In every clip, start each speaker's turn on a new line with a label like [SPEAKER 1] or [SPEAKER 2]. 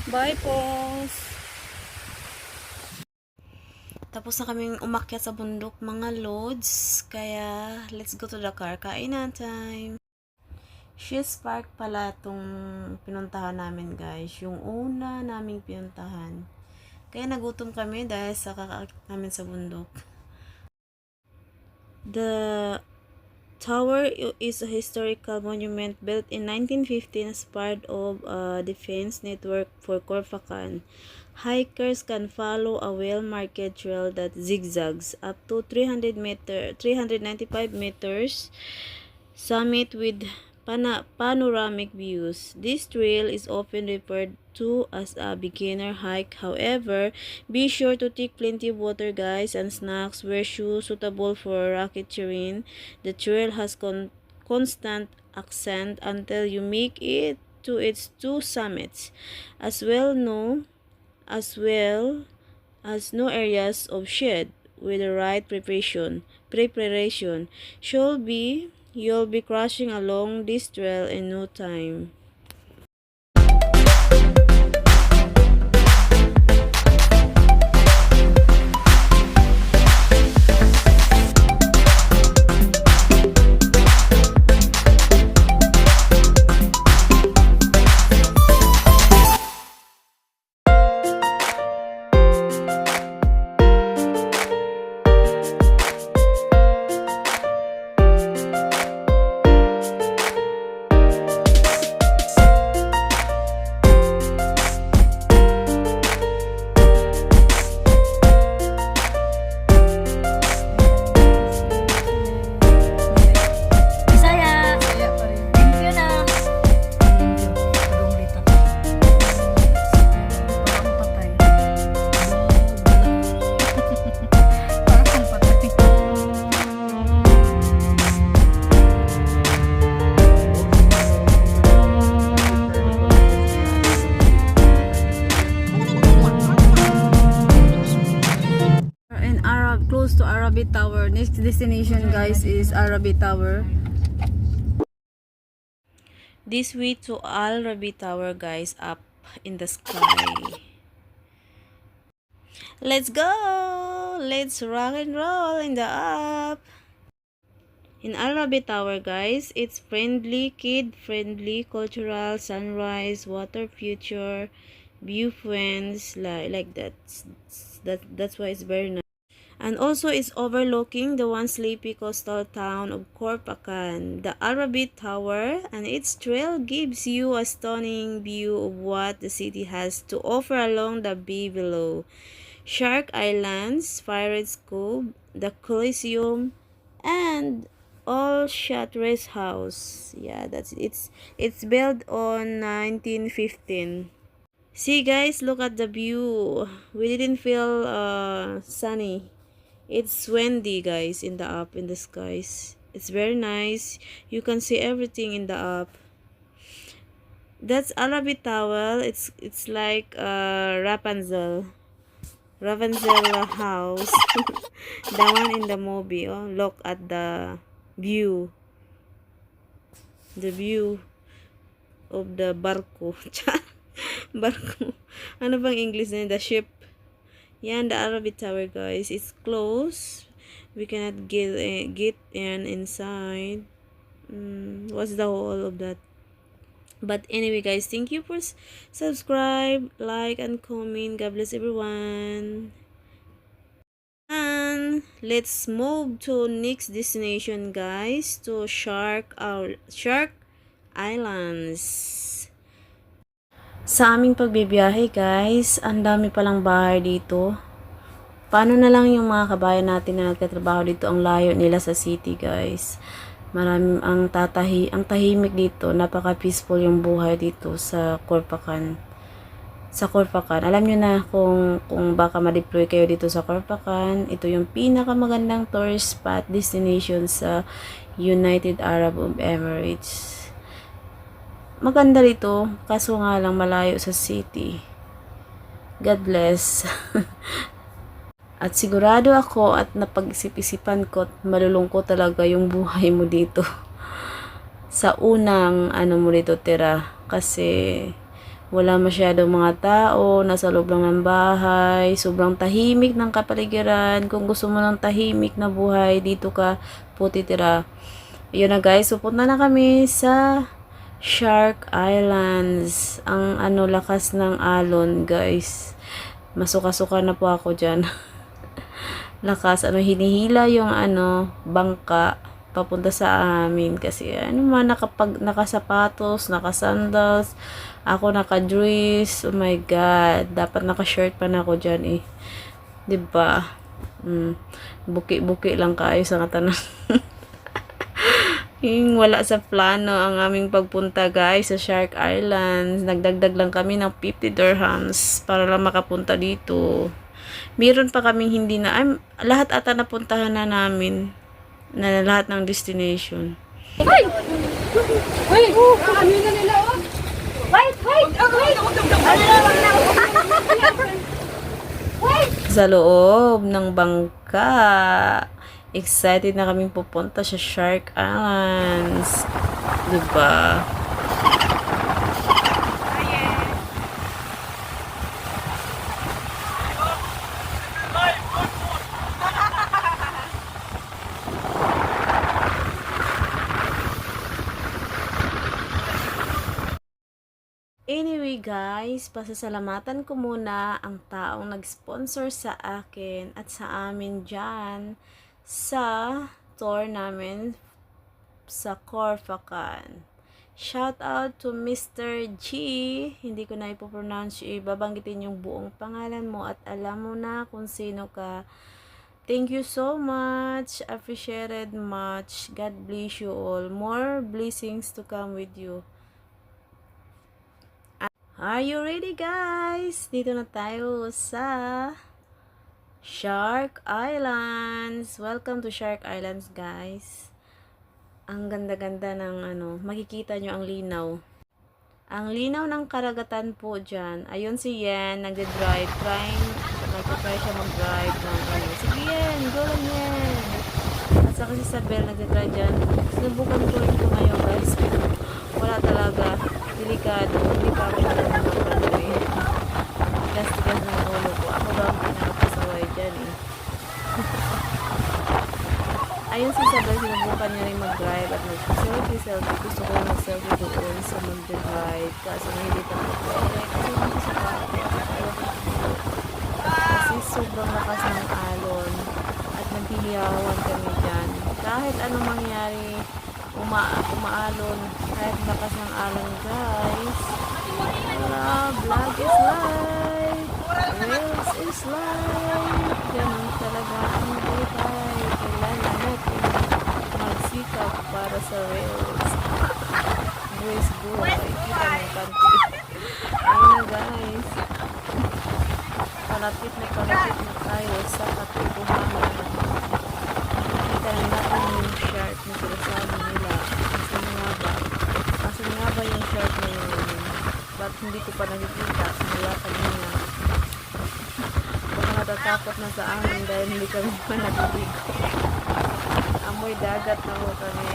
[SPEAKER 1] Bye po. Tapos na kaming umakyat sa bundok mga loads. Kaya, let's go to the car. Kainan time. She's Park pala itong pinuntahan namin guys. Yung una naming pinuntahan. Kaya nagutom kami dahil sa kakakit namin sa bundok. The tower is a historical monument built in 1915 as part of a defense network for Corfacan. Hikers can follow a well-marked trail that zigzags up to 395 meters summit with panoramic views. This trail is often referred to as a beginner hike. However, be sure to take plenty of water guys and snacks. Wear shoes suitable for rocky terrain. The trail has constant ascent until you make it to its two summits. As well as no areas of shade. With the right preparation you'll be crushing along this trail in no time. Close to Arabi Tower. Next destination guys is Arabi Tower. This way to Al Rabi Tower guys, up in the sky. Let's go! Let's rock and roll in the up. In Al Rabi Tower guys, it's friendly, kid friendly, cultural, sunrise, water feature, viewpoints like that. That's why it's very nice. And also it's overlooking the once sleepy coastal town of Corpacan. The Arabi Tower and its trail gives you a stunning view of what the city has to offer along the bay below. Shark Islands, Pirates Cove, the Coliseum, and All Shatter's house. Yeah, that's it. It's built on 1915. See guys, look at the view. We didn't feel sunny. It's windy guys in the skies. It's very nice. You can see everything in the up. That's Arabi Tower. It's like Rapunzel house. The one in the movie. Oh, look at the view. The view of the barko. Barko. Ano bang English na? The ship. Yan, the Arabi Tower guys. It's closed. We cannot get in inside. What's the whole of that? But anyway guys, thank you for subscribe, like, and comment. God bless everyone. And let's move to next destination guys, to Shark Islands. Sa aming pagbibiyahe guys, ang dami palang bahay dito. Paano na lang yung mga kabayan natin na nagtatrabaho dito, ang layo nila sa city guys. Maraming ang tahimik dito, napaka-peaceful yung buhay dito sa Corpacan. Alam nyo na kung baka ma-deploy kayo dito sa Corpacan, ito yung pinakamagandang tourist spot destination sa United Arab Emirates. Maganda dito, kaso nga lang malayo sa city. God bless. At sigurado ako at napag-isip-isipan ko, malulungkot talaga yung buhay mo dito. Sa unang mo dito tira. Kasi Wala masyadong mga tao, nasa loob lang ng bahay, sobrang tahimik ng kapaligiran. Kung gusto mo ng tahimik na buhay, dito ka po titira. Yun na guys, pupunta na kami sa Shark Islands. Ang lakas ng alon guys. Masuka-suka na po ako dyan. Lakas, hinihila yung bangka papunta sa amin kasi nakasapatos, nakasandals, ako naka-dress, oh my god, dapat naka-shirt pa na ako dyan 'di ba? Buki-buki lang kayo sa katanan. Wala sa plano ang aming pagpunta guys sa Shark Islands. Nagdagdag lang kami ng 50 dirhams para lang makapunta dito. Meron pa kaming hindi na, lahat ata napuntahan na namin na lahat ng destination.
[SPEAKER 2] Hoy! Hoy! Ano na nila oh? Wait! Wait! Wait! Wait!
[SPEAKER 1] Sa loob ng bangka, excited na kaming pupunta sa Shark Islands. Diba? Anyway guys, pasasalamatan ko muna ang taong nag-sponsor sa akin at sa amin dyan sa tour namin sa Corfacan. Shout out to Mr. G. Hindi ko na ipopronounce babanggitin yung buong pangalan mo at alam mo na kung sino ka. Thank you so much. Appreciated much. God bless you all. More blessings to come with you. Are you ready guys? Dito na tayo sa Shark Islands. Welcome to Shark Islands guys. Ang ganda-ganda ng makikita nyo ang linaw. Ang linaw ng karagatan po dyan. Ayun si Yen, nagde-drive. Nagde-try siya mag-drive ng Sige Yen, go lang Yen. At saka si Isabel nagde-drive dyan. Sinubukan ko rin ito ngayon guys. Wala talaga. Delikado. Hindi pa ako nakakapagpapalawin. Tigas-tigas ng ulo ko. Ako ba ang pinakapasaway dyan Ayun si Isabel, sinubukan niya rin mag-drive at mag-selfie. Gusto ko mag-selfie doon sa mag-drive. Kaso hindi pa ako pwede. Kasi hindi sa ako. Kasi sobrang lakas ng alon. At naghihiyawan kami dyan. Kahit anong mangyari, umaalon. Kahit lakas ng alon guys. Wala, vlog is life. Reels is life. Ganun talaga ang buhay. Kailangan natin magsikap para sa reels. Grace buhay. Kita mo kanti. Ayun na guys. Palapit na tayo sa katipuhanan. Kita na natin yung shark na sinasabi nila. Kasi nga ba yung shark na yun? Ba't hindi ko pa nakikita? Wala pa niya. Baka natatakot na sa amin dahil hindi kami pa nabibig. Amoy dagat na ho kami.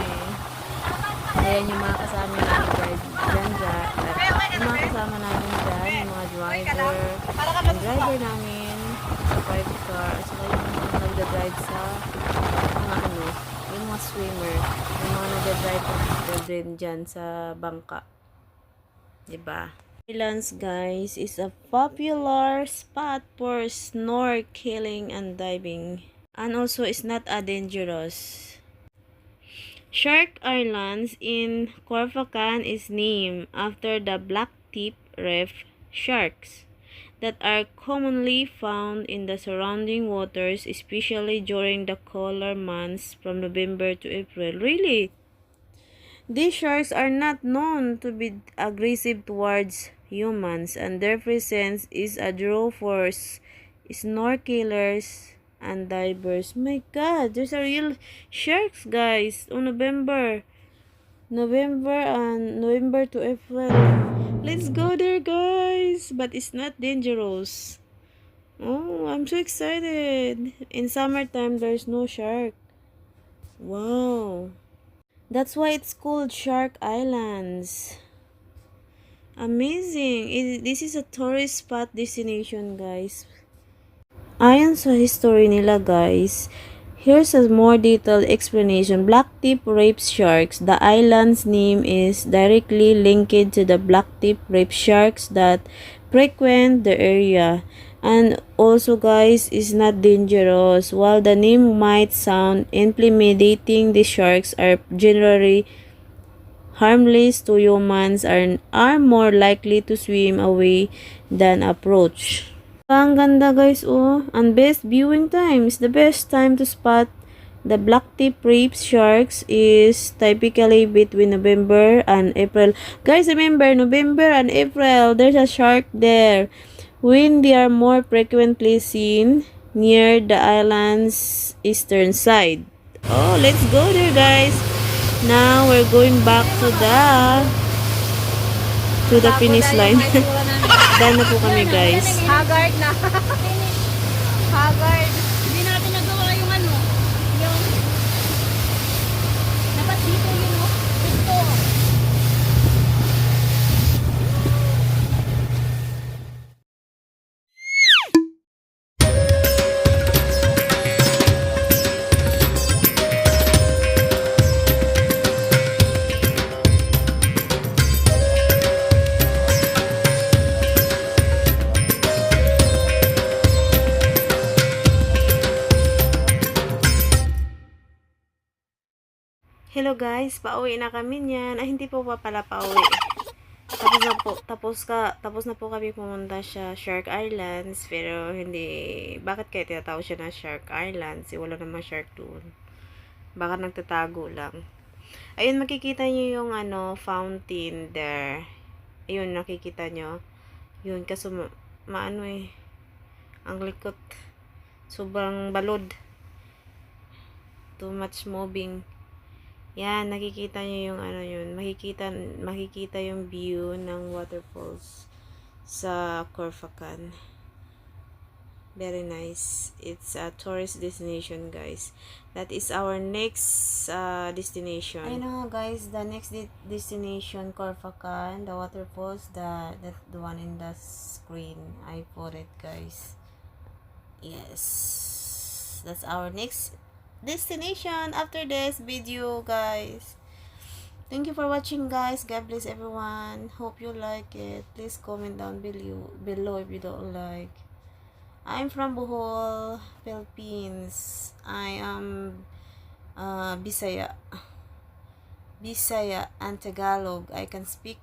[SPEAKER 1] Ayan yung mga kasama namin dyan. Yung mga kasama namin dyan, yung mga driver. Yung driver namin sa private car. At saka yung mga nagda-drive sa mga yung mga swimmer. Yung mga nagda-drive dyan sa bangka. Diba? Islands guys is a popular spot for snorkeling and diving. And also it's not dangerous. Shark Islands in Corfacan is named after the black-tip reef sharks that are commonly found in the surrounding waters, especially during the colder months from November to April. Really? These sharks are not known to be aggressive towards humans, and their presence is a draw for snorkelers and divers. My God, there's a real sharks, guys. On November to April. Let's go there, guys. But it's not dangerous. Oh, I'm so excited. In summertime, there's no shark. Wow. That's why it's called Shark Islands. Amazing. This is a tourist spot destination, guys. Ayon sa history nila, guys, here's a more detailed explanation. Blacktip rape sharks. The island's name is directly linked to the blacktip rape sharks that frequent the area. And also, guys, is not dangerous. While the name might sound intimidating, the sharks are generally harmless to humans and are more likely to swim away than approach. Ang ganda, guys, oh. And best viewing time is the best time to spot the blacktip rape sharks is typically between November and April. Guys, remember, November and April, there's a shark there. When they are more frequently seen near the island's eastern side. Oh, let's go there, guys. Now we're going back to the finish line. Done na po kami, guys.
[SPEAKER 2] Haggard na. Haggard. Hindi natin nagawa yung ano. Yung... Dapat dito yun, oh. Dito.
[SPEAKER 1] Hello guys, pauwi na kami niyan. Ay, hindi po pa pala pauwi. Tapos na po kami pumunta sa Shark Islands, pero hindi, bakit kaya tinatawag siya na Shark Islands? Wala namang shark doon. Baka nagtatago lang. Ayun, makikita niyo yung ano, fountain there. Ayun, nakikita niyo. Yun, kaso maano eh. Ang likot. Sobrang balod. Too much moving. Yan, nakikita niyo yung ano yun. Makikita yung view ng waterfalls sa Corfacan. Very nice. It's a tourist destination, guys. That is our next destination. I know, guys, the next destination, Corfacan, the waterfalls, the one in the screen. I put it, guys. Yes. That's our next destination after this video, guys. Thank you for watching, guys. God bless everyone. Hope you like it. Please comment down below if you don't like. I'm from Bohol, Philippines. I am Bisaya and Tagalog. I can speak